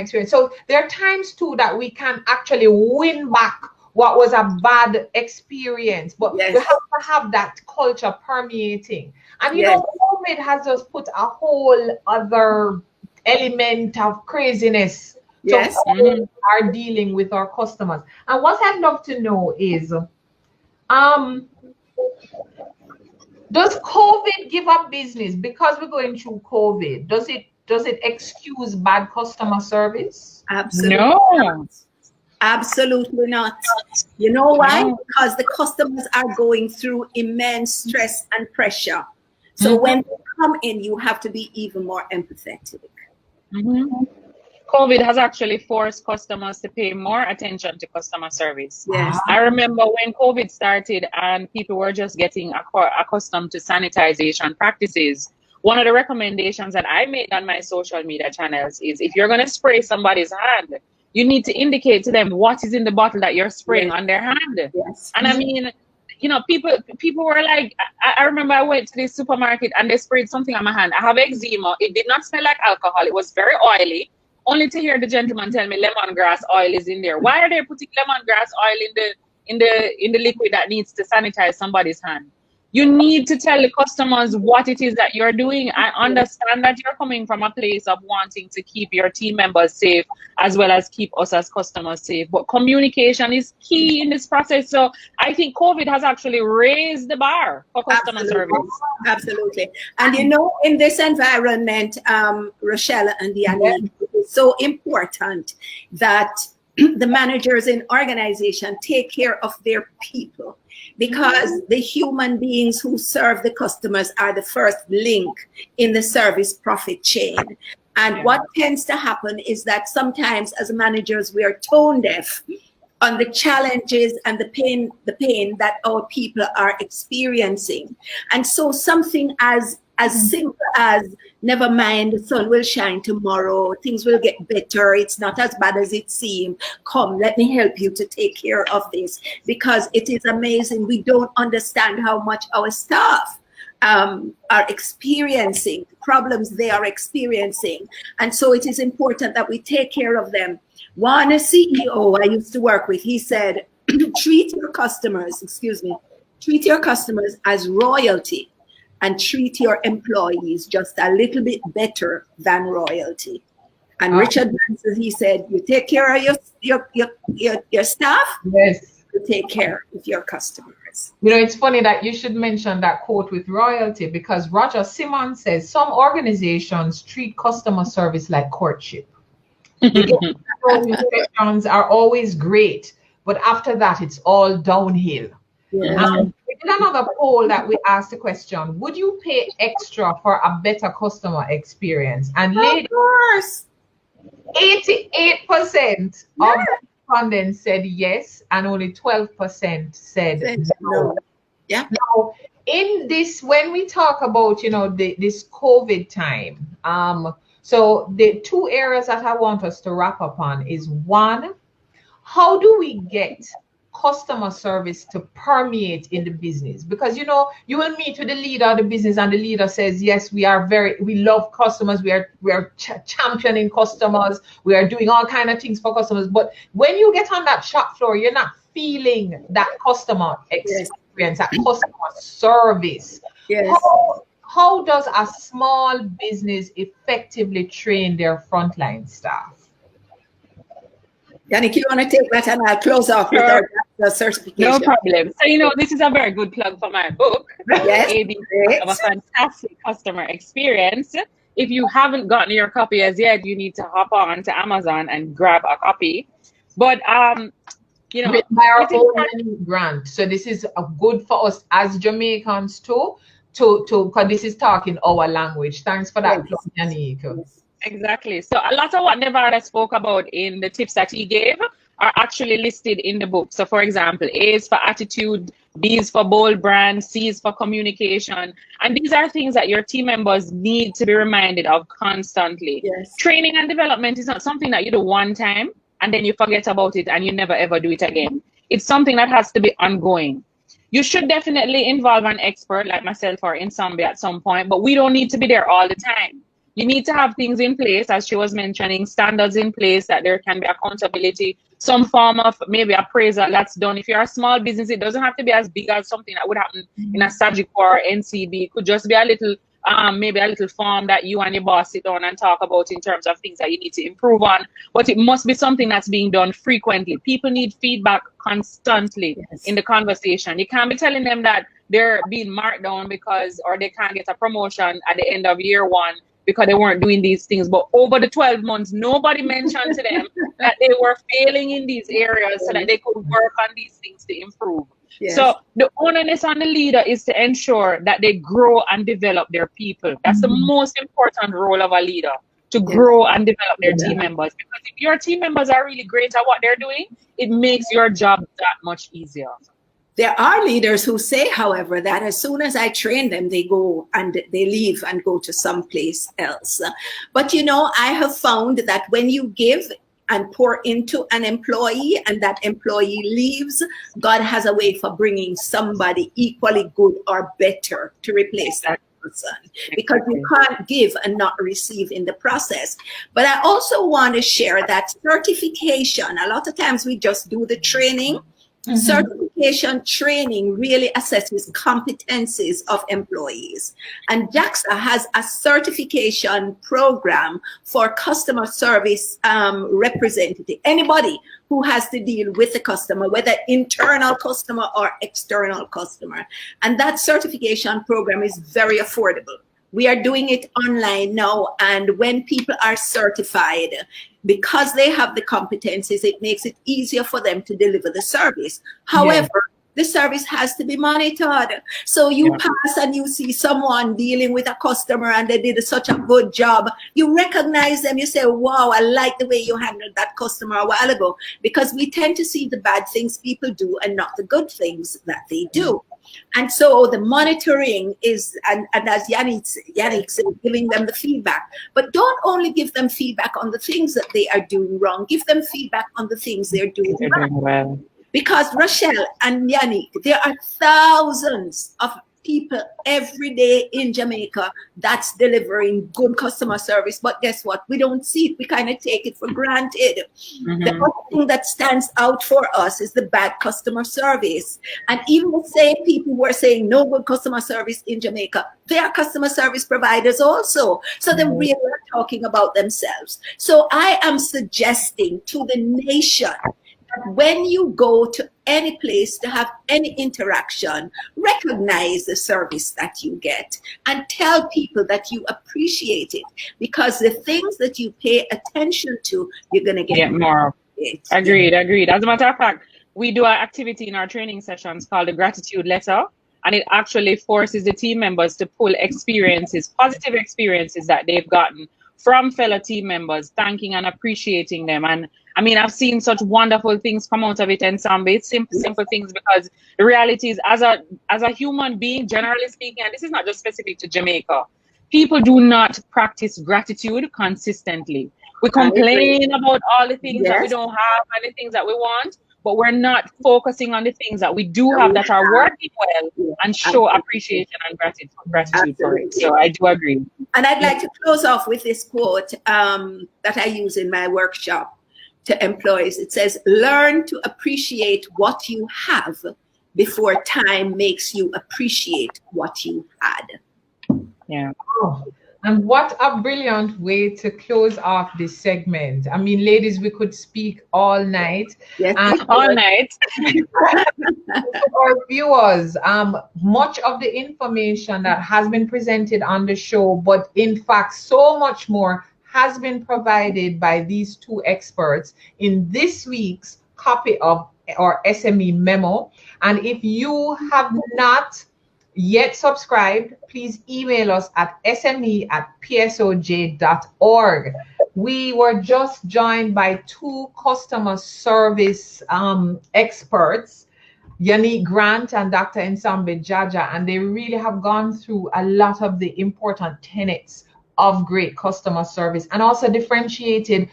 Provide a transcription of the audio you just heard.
experience. So there are times too that we can actually win back what was a bad experience, but Yes. we have to have that culture permeating. And you Yes. know, COVID has just put a whole other element of craziness Yes. to how we are dealing with our customers. And what I'd love to know is, does COVID give up business because we're going through COVID? Does it excuse bad customer service? Absolutely. No. Absolutely not. You know why? Because the customers are going through immense stress and pressure. So when they come in, you have to be even more empathetic. COVID has actually forced customers to pay more attention to customer service. Yes. I remember when COVID started and people were just getting accustomed to sanitization practices. One of the recommendations that I made on my social media channels is if you're going to spray somebody's hand, you need to indicate to them what is in the bottle that you're spraying on their hand. Yes. And I mean, you know, people were like, I remember I went to the supermarket and they sprayed something on my hand. I have eczema. It did not smell like alcohol. It was very oily. Only to hear the gentleman tell me lemongrass oil is in there. Why are they putting lemongrass oil in the liquid that needs to sanitize somebody's hand? You need to tell the customers what it is that you're doing. I understand that you're coming from a place of wanting to keep your team members safe as well as keep us as customers safe. But communication is key in this process. So I think COVID has actually raised the bar for customer service. Absolutely. And you know, in this environment, Rochelle and Yanique, it's so important that the managers in organization take care of their people, because the human beings who serve the customers are the first link in the service profit chain. And what tends to happen is that sometimes as managers, we are tone deaf on the challenges and the pain that our people are experiencing. And so something as simple as, never mind, the sun will shine tomorrow, things will get better, it's not as bad as it seems, come, let me help you to take care of this. Because it is amazing, we don't understand how much our staff are experiencing, problems they are experiencing. And so it is important that we take care of them. One CEO I used to work with, he said, treat your customers as royalty, and treat your employees just a little bit better than royalty. And Richard Branson, he said, you take care of your staff, yes, you take care of your customers. You know, it's funny that you should mention that quote with royalty, because Roger Simmons says some organizations treat customer service like courtship. The organizations are always great, but after that, it's all downhill. Yeah. We did another poll that we asked the question, would you pay extra for a better customer experience? And ladies, 88% of respondents said yes, and only 12% said no. Yeah. Now, in this, when we talk about, you know, this COVID time, so the two areas that I want us to wrap up on is, one, how do we get customer service to permeate in the business? Because, you know, you will meet with the leader of the business and the leader says, yes, we love customers, we are championing customers, we are doing all kind of things for customers. But when you get on that shop floor, you're not feeling that customer experience, that customer service. Yes. How does a small business effectively train their frontline staff? Yanique, you want to take that and I'll close off with our certification. No problem. So, you know, this is a very good plug for my book, Yes, ABC of a Fantastic Customer Experience. If you haven't gotten your copy as yet, you need to hop on to Amazon and grab a copy. But, you know, written by our own grant. So this is good for us as Jamaicans too, because this is talking our language. Thanks for that, Yanique. Exactly. So a lot of what Nevada spoke about in the tips that he gave are actually listed in the book. So for example, A is for attitude, B is for bold brand, C is for communication. And these are things that your team members need to be reminded of constantly. Yes. Training and development is not something that you do one time and then you forget about it and you never ever do it again. It's something that has to be ongoing. You should definitely involve an expert like myself or Nsombi at some point, but we don't need to be there all the time. You need to have things in place, as she was mentioning, standards in place, that there can be accountability, some form of maybe appraisal that's done. If you're a small business, it doesn't have to be as big as something that would happen in a Sagicor or NCB. It could just be a little, maybe a little form that you and your boss sit down and talk about in terms of things that you need to improve on. But it must be something that's being done frequently. People need feedback constantly in the conversation. You can't be telling them that they're being marked down because, or they can't get a promotion at the end of year one because they weren't doing these things. But over the 12 months, nobody mentioned to them that they were failing in these areas so that they could work on these things to improve. Yes. So the onus on the leader is to ensure that they grow and develop their people. That's the most important role of a leader, to grow and develop their team members. Because if your team members are really great at what they're doing, it makes your job that much easier. There are leaders who say, however, that as soon as I train them, they go and they leave and go to someplace else. But, you know, I have found that when you give and pour into an employee and that employee leaves, God has a way for bringing somebody equally good or better to replace that person, because you can't give and not receive in the process. But I also want to share that certification, a lot of times we just do the training. Certification training really assesses competencies of employees. And JAXA has a certification program for customer service representative, anybody who has to deal with the customer, whether internal customer or external customer. And that certification program is very affordable. We are doing it online now, and when people are certified, because they have the competencies, it makes it easier for them to deliver the service. However, the service has to be monitored. So you pass and you see someone dealing with a customer and they did such a good job. You recognize them, you say, wow, I like the way you handled that customer a while ago, because we tend to see the bad things people do and not the good things that they do. And so the monitoring is, and as Yanique said, giving them the feedback. But don't only give them feedback on the things that they are doing wrong. Give them feedback on the things they're doing well. Because Rochelle and Yanique, there are thousands of people every day in Jamaica that's delivering good customer service. But guess what? We don't see it. We kind of take it for granted. The other thing that stands out for us is the bad customer service. And even the same people who are saying no good customer service in Jamaica, they are customer service providers also. So they really are talking about themselves. So I am suggesting to the nation, when you go to any place to have any interaction, recognize the service that you get and tell people that you appreciate it, because the things that you pay attention to, you're going to get more. Agreed. As a matter of fact, we do an activity in our training sessions called the gratitude letter, and it actually forces the team members to pull experiences, positive experiences that they've gotten from fellow team members, thanking and appreciating them. And I mean, I've seen such wonderful things come out of it, and some it's simple things, because the reality is, as a human being, generally speaking, and this is not just specific to Jamaica, people do not practice gratitude consistently. We complain about all the things that we don't have and the things that we want, but we're not focusing on the things that we do have that are working well and show appreciation and gratitude for it. So I do agree. And I'd like to close off with this quote that I use in my workshop to employees. It says, learn to appreciate what you have before time makes you appreciate what you had. Yeah. Oh, and what a brilliant way to close off this segment. I mean, ladies, we could speak all night. Yes, all night. Our viewers, much of the information that has been presented on the show, but in fact, so much more has been provided by these two experts in this week's copy of our SME memo. And if you have not yet subscribed, please email us at sme@psoj.org. We were just joined by two customer service experts, Yanique Grant and Dr. Nsombi Jaja, and they really have gone through a lot of the important tenets of great customer service and also differentiated